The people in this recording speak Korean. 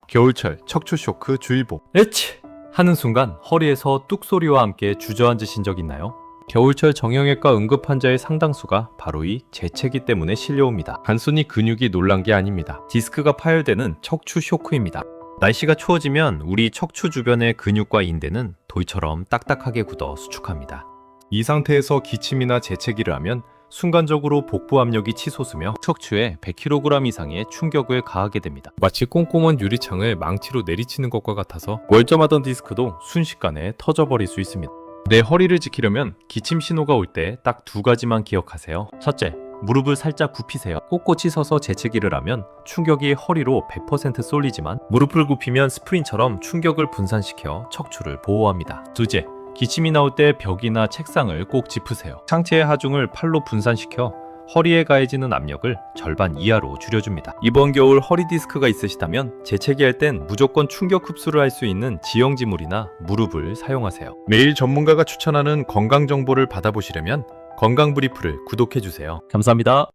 겨울철 척추 쇼크 주의보. 에치! 하는 순간 허리에서 뚝 소리와 함께 주저앉으신 적 있나요? 겨울철 정형외과 응급 환자의 상당수가 바로 이 재채기 때문에 실려옵니다. 단순히 근육이 놀란 게 아닙니다. 디스크가 파열되는 척추 쇼크입니다. 날씨가 추워지면 우리 척추 주변의 근육과 인대는 돌처럼 딱딱하게 굳어 수축합니다. 이 상태에서 기침이나 재채기를 하면 순간적으로 복부 압력이 치솟으며 척추에 100kg 이상의 충격을 가하게 됩니다. 마치 꼼꼼한 유리창을 망치로 내리치는 것과 같아서 멀쩡하던 디스크도 순식간에 터져버릴 수 있습니다. 내 허리를 지키려면 기침 신호가 올 때 딱 두 가지만 기억하세요. 첫째, 무릎을 살짝 굽히세요. 꼿꼿이 서서 재채기를 하면 충격이 허리로 100% 쏠리지만 무릎을 굽히면 스프린처럼 충격을 분산시켜 척추를 보호합니다. 둘째, 기침이 나올 때 벽이나 책상을 꼭 짚으세요. 상체의 하중을 팔로 분산시켜 허리에 가해지는 압력을 절반 이하로 줄여줍니다. 이번 겨울 허리 디스크가 있으시다면 재채기할 땐 무조건 충격 흡수를 할 수 있는 지형지물이나 무릎을 사용하세요. 매일 전문가가 추천하는 건강 정보를 받아보시려면 건강 브리프를 구독해주세요. 감사합니다.